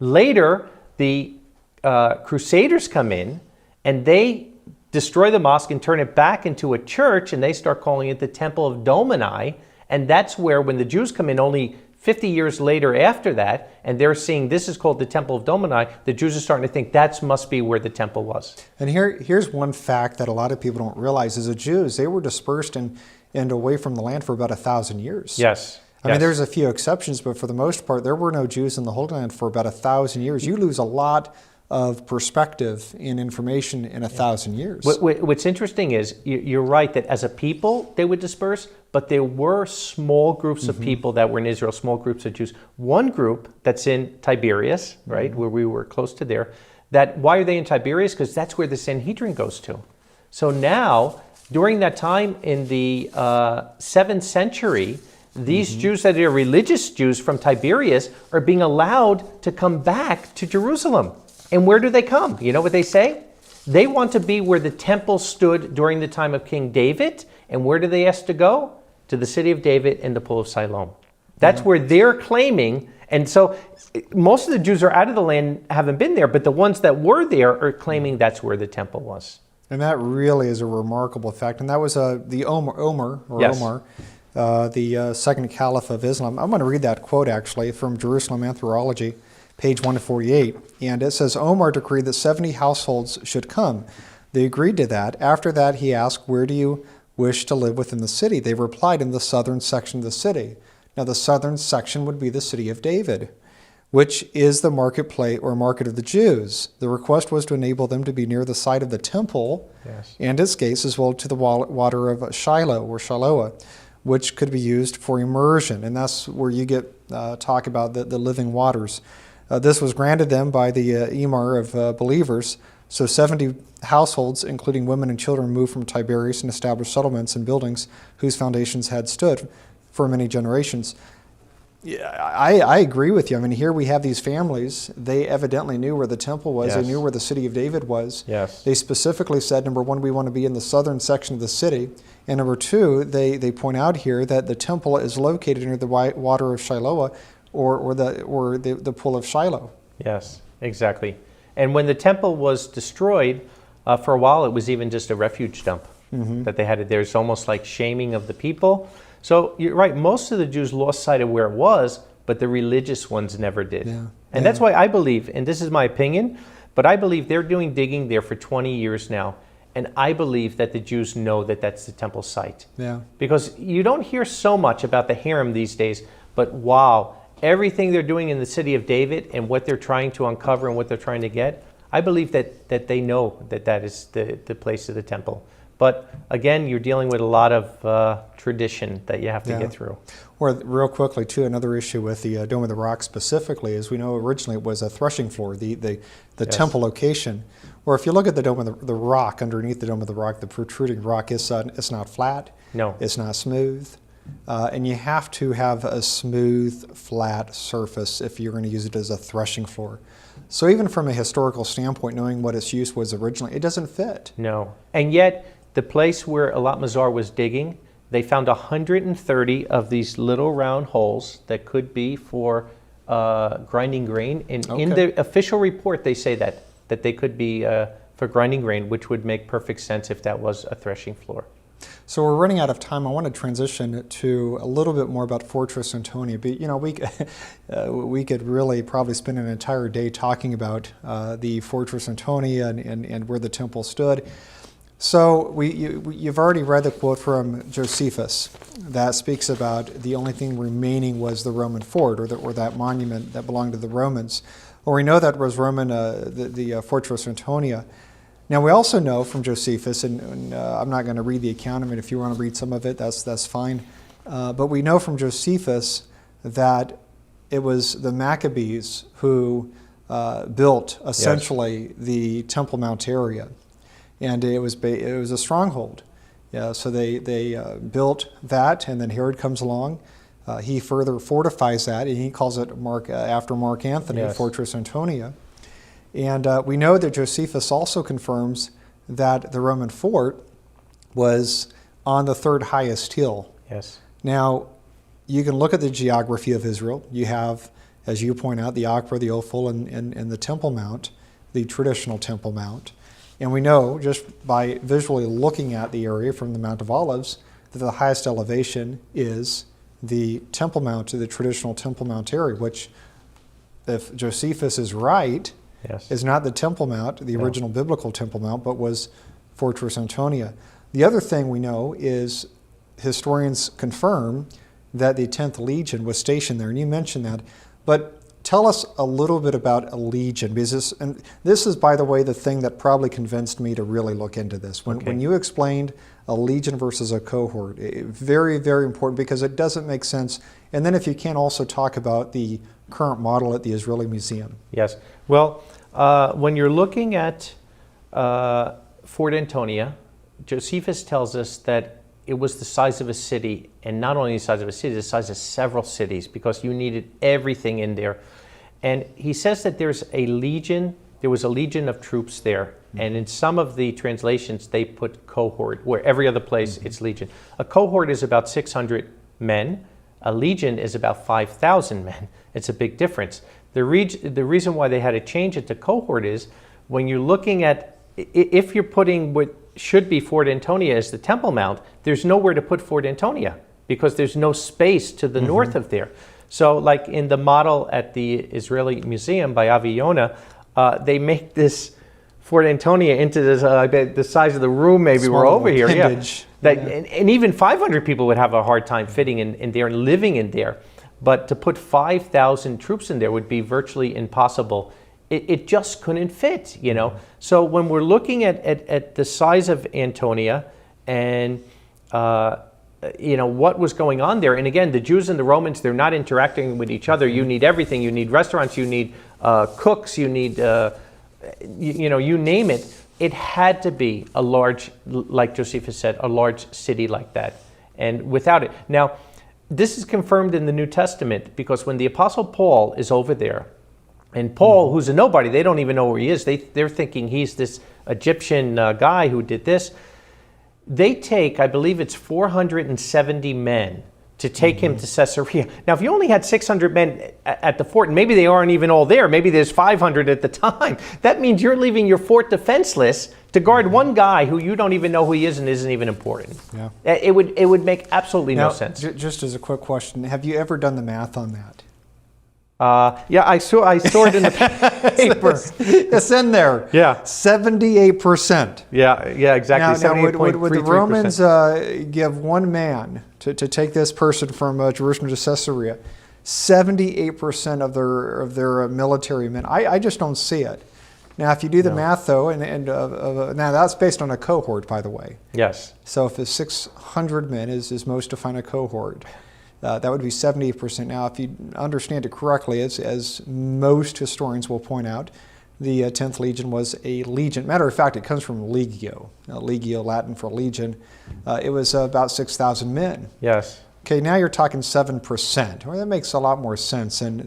Later, the Crusaders come in and they destroy the mosque and turn it back into a church, and they start calling it the Temple of Domini. And that's where, when the Jews come in only 50 years later after that, and they're seeing this is called the Temple of Domini, the Jews are starting to think that must be where the temple was. And here's one fact that a lot of people don't realize is the Jews, they were dispersed and away from the land for about 1,000 years. Yes. I mean, there's a few exceptions, but for the most part, there were no Jews in the Holy Land for about 1,000 years. You lose a lot of perspective and information in 1,000 years. What's interesting is you're right that as a people they would disperse, but there were small groups of people that were in Israel, small groups of Jews. One group that's in Tiberias, right, where we were close to there. Why are they in Tiberias? Because that's where the Sanhedrin goes to. So now, during that time in the 7th century, these Jews that are religious Jews from Tiberias are being allowed to come back to Jerusalem. And where do they come? You know what they say? They want to be where the temple stood during the time of King David. And where do they ask to go? To the city of David and the pool of Siloam. That's where they're claiming. And so most of the Jews are out of the land, haven't been there, but the ones that were there are claiming that's where the temple was. And that really is a remarkable fact. And that was the Omar, Yes. the second caliph of Islam. I'm going to read that quote actually from Jerusalem Anthropology, page 148. And it says, Omar decreed that 70 households should come. They agreed to that. After that, he asked, where do you wish to live within the city? They replied, in the southern section of the city. Now, the southern section would be the city of David, which is the marketplace or market of the Jews. The request was to enable them to be near the site of the temple, and its gates, as well to the water of Shiloh or Shiloah, which could be used for immersion. And that's where you get talk about the living waters. This was granted them by the Emir of believers. So 70 households, including women and children, moved from Tiberias and established settlements and buildings whose foundations had stood for many generations. Yeah, I agree with you. I mean, here we have these families. They evidently knew where the temple was. Yes. They knew where the city of David was. Yes. They specifically said, number one, we want to be in the southern section of the city. And number two, they point out here that the temple is located near the water of Shiloah or the pool of Shiloh. Yes, exactly. And when the temple was destroyed, for a while it was even just a refuge dump that they had. There's almost like shaming of the people. So you're right, most of the Jews lost sight of where it was, but the religious ones never did. Yeah. And that's why I believe, and this is my opinion, but I believe they're doing digging there for 20 years now. And I believe that the Jews know that that's the temple site. Yeah. Because you don't hear so much about the Haram these days, but wow, everything they're doing in the city of David and what they're trying to uncover and what they're trying to get, I believe that they know that is the place of the temple. But again, you're dealing with a lot of tradition that you have to get through. Or real quickly, too, another issue with the Dome of the Rock specifically is we know originally it was a threshing floor, the temple location. Or if you look at the Dome of the Rock, underneath the Dome of the Rock, the protruding rock, it's not flat. No. It's not smooth. And you have to have a smooth, flat surface if you're going to use it as a threshing floor. So even from a historical standpoint, knowing what its use was originally, it doesn't fit. No. And yet, the place where Alat Mazar was digging, they found 130 of these little round holes that could be for grinding grain. And in the official report, they say that they could be for grinding grain, which would make perfect sense if that was a threshing floor. So we're running out of time. I want to transition to a little bit more about Fortress Antonia. But, we could really probably spend an entire day talking about the Fortress Antonia and where the temple stood. So you've already read the quote from Josephus that speaks about the only thing remaining was the Roman fort, or that monument that belonged to the Romans. Well, we know that was Roman, the Fortress Antonia. Now we also know from Josephus, and I'm not going to read the account. I mean, if you want to read some of it, that's fine. But we know from Josephus that it was the Maccabees who built essentially the Temple Mount area. And it was a stronghold. Yeah, so they built that, and then Herod comes along. He further fortifies that, and he calls it after Mark Antony, Fortress Antonia. And we know that Josephus also confirms that the Roman fort was on the third highest hill. Yes. Now, you can look at the geography of Israel. You have, as you point out, the Akbar, the Ophel, and the Temple Mount, the traditional Temple Mount. And we know, just by visually looking at the area from the Mount of Olives, that the highest elevation is the Temple Mount, the traditional Temple Mount area, which, if Josephus is right, is not the Temple Mount, the original biblical Temple Mount, but was Fortress Antonia. The other thing we know is historians confirm that the 10th Legion was stationed there, and you mentioned that. But tell us a little bit about a legion, because this is, by the way, the thing that probably convinced me to really look into this. When you explained a legion versus a cohort, very, very important, because it doesn't make sense. And then if you can also talk about the current model at the Israeli Museum. Yes. Well, when you're looking at Fort Antonia, Josephus tells us that it was the size of a city, and not only the size of a city, the size of several cities, because you needed everything in there. And he says that there was a legion of troops there, and in some of the translations they put cohort, where every other place it's legion. A cohort is about 600 men. A legion is about 5,000 men. It's a big difference. The reason why they had to change it to cohort is when you're looking at, if you're putting what should be Fort Antonia as the Temple Mount, there's nowhere to put Fort Antonia because there's no space to the north of there. So like in the model at the Israeli Museum by Avi Yonah, they make this Fort Antonia into this, the size of the room maybe Small we're over here. appendage. And even 500 people would have a hard time fitting in there and living in there. But to put 5,000 troops in there would be virtually impossible. It just couldn't fit, you know. So when we're looking at the size of Antonia and what was going on there, and again, the Jews and the Romans, they're not interacting with each other. You need everything. You need restaurants. You need cooks. You need you name it. It had to be a large, like Josephus said, a large city like that. And without it, now this is confirmed in the New Testament, because when the Apostle Paul is over there, and Paul, who's a nobody, they don't even know where he is. They're thinking he's this Egyptian guy who did this. They take, I believe it's 470 men to take him to Caesarea. Now, if you only had 600 men at the fort, and maybe they aren't even all there, maybe there's 500 at the time, that means you're leaving your fort defenseless to guard one guy who you don't even know who he is and isn't even important. Yeah. It would make absolutely no sense. Just as a quick question, have you ever done the math on that? Yeah, I saw it in the paper. It's in there. Yeah. 78%. Yeah, exactly. Now would the Romans give one man to take this person from Jerusalem to Caesarea? 78% of their military men. I just don't see it. Now, if you do the math, though, and now that's based on a cohort, by the way. Yes. So if it's 600 men is most define a cohort, that would be 78%. Now, if you understand it correctly, as most historians will point out, the 10th Legion was a legion. Matter of fact, it comes from legio, legio, Latin for legion. It was about 6,000 men. Yes. Okay, now you're talking 7%. Well, that makes a lot more sense than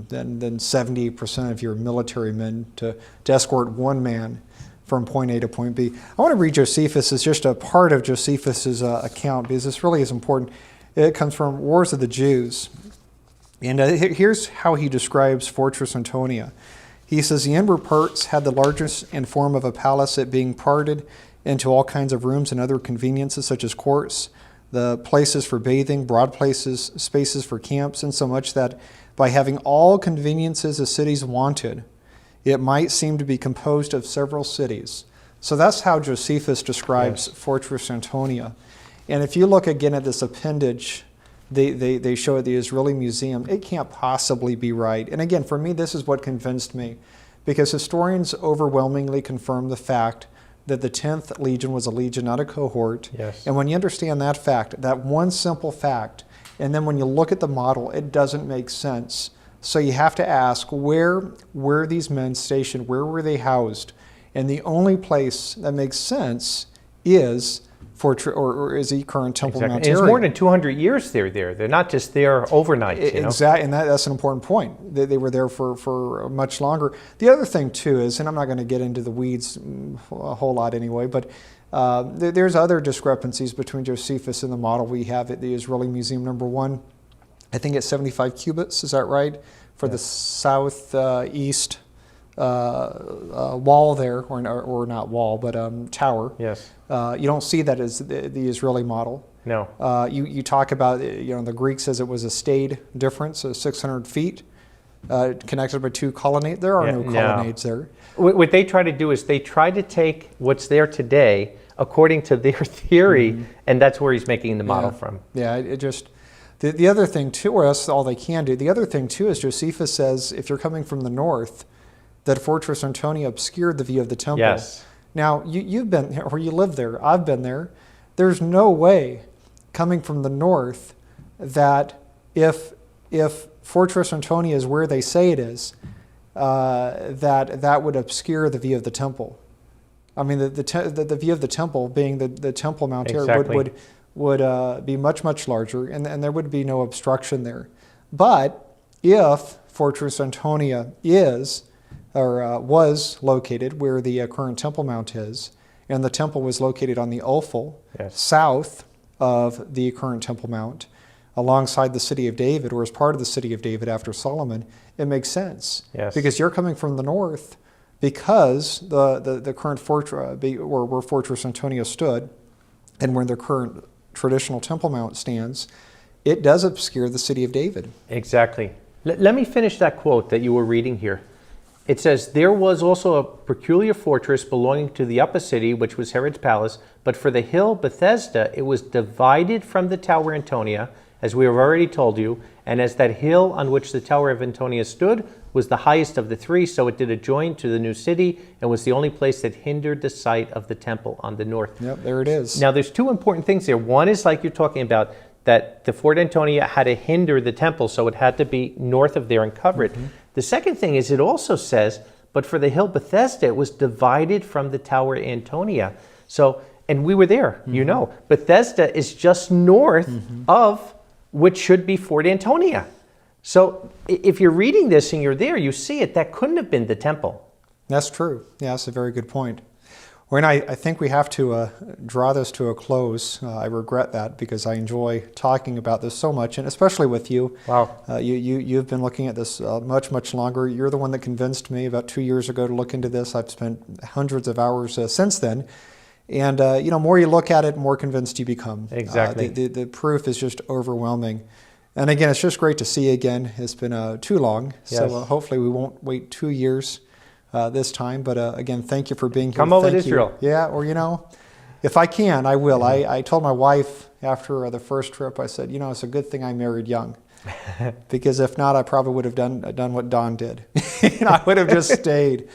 70% of your military men to escort one man from point A to point B. I want to read Josephus as just a part of Josephus's account, because this really is important. It comes from Wars of the Jews. And here's how he describes Fortress Antonia. He says, the inward parts had the largest and form of a palace, it being parted into all kinds of rooms and other conveniences, such as courts, the places for bathing, broad places, spaces for camps, insomuch that by having all conveniences the cities wanted, it might seem to be composed of several cities. So that's how Josephus describes Fortress Antonia. And if you look again at this appendage, they show at the Israeli Museum, it can't possibly be right. And again, for me, this is what convinced me, because historians overwhelmingly confirm the fact that the 10th legion was a legion, not a cohort. Yes. And when you understand that fact, that one simple fact, and then when you look at the model, it doesn't make sense. So you have to ask, where were these men stationed? Where were they housed? And the only place that makes sense is is the current Temple Mount area. It's more than 200 years they're there. They're not just there overnight. Exactly, and that's an important point. They were there for much longer. The other thing too is, and I'm not going to get into the weeds a whole lot anyway, but there's other discrepancies between Josephus and the model we have at the Israeli Museum. Number one, I think it's 75 cubits, is that right? For the southeast wall there, or not wall, but tower. Yes. You don't see that as the Israeli model. No. You talk about, the Greek says it was a stayed difference, so 600 feet, connected by two colonnades. There are no colonnades there. What they try to do is they try to take what's there today according to their theory, and that's where he's making the model from. Yeah, it just... The other thing too, or that's all they can do, the other thing too is Josephus says if you're coming from the north, that Fortress Antonia obscured the view of the temple. Yes. Now, you've been, or you live there, I've been there. There's no way coming from the north that if Fortress Antonia is where they say it is, that would obscure the view of the temple. I mean, the view of the temple being the Temple Mount area would be much, much larger, and there would be no obstruction there. But if Fortress Antonia was located where the current Temple Mount is, and the temple was located on the Ophel, south of the current Temple Mount, alongside the city of David, or as part of the city of David after Solomon, it makes sense. Yes. Because you're coming from the north, because the current fortress, or where Fortress Antonia stood, and where the current traditional Temple Mount stands, it does obscure the city of David. Exactly. Let me finish that quote that you were reading here. It says, there was also a peculiar fortress belonging to the upper city, which was Herod's palace, but for the hill Bethesda, it was divided from the tower Antonia, as we have already told you, and as that hill on which the tower of Antonia stood was the highest of the three, so it did adjoin to the new city, and was the only place that hindered the sight of the temple on the north. Yep, there it is. Now, there's two important things here. One is, like you're talking about, that the Fort Antonia had to hinder the temple, so it had to be north of there and cover it. The second thing is, it also says, but for the hill Bethesda, it was divided from the tower Antonia. So, and we were there, Bethesda is just north of which should be Fort Antonia. So if you're reading this and you're there, you see it, that couldn't have been the temple. That's true. Yeah, that's a very good point. Well, and I think we have to draw this to a close. I regret that, because I enjoy talking about this so much, and especially with you. Wow. You've been looking at this much, much longer. You're the one that convinced me about 2 years ago to look into this. I've spent hundreds of hours since then. And, more you look at it, more convinced you become. Exactly. The proof is just overwhelming. And again, it's just great to see you again. It's been too long. Yes. So hopefully we won't wait 2 years this time. But again, thank you for being here. Come over to Thank you. Israel. Yeah, or if I can, I will. I told my wife after the first trip, I said, it's a good thing I married young. Because if not, I probably would have done what Don did. I would have just stayed.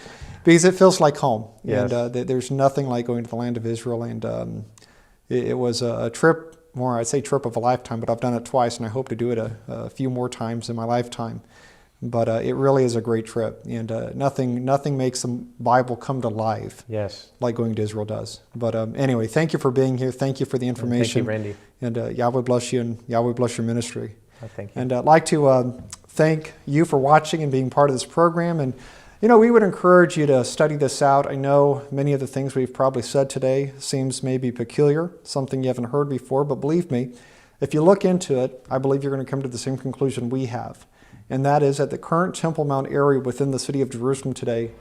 Because it feels like home. Yes. And there's nothing like going to the land of Israel. And it was a trip, more I'd say trip of a lifetime, but I've done it twice, and I hope to do it a few more times in my lifetime. But it really is a great trip. And nothing makes the Bible come to life like going to Israel does. But anyway, thank you for being here. Thank you for the information. Thank you, Randy. And Yahweh bless you, and Yahweh bless your ministry. Thank you. And I'd like to thank you for watching and being part of this program. And, you know, we would encourage you to study this out. I know many of the things we've probably said today seems maybe peculiar, something you haven't heard before, but believe me, if you look into it, I believe you're going to come to the same conclusion we have. And that is that the current Temple Mount area within the city of Jerusalem today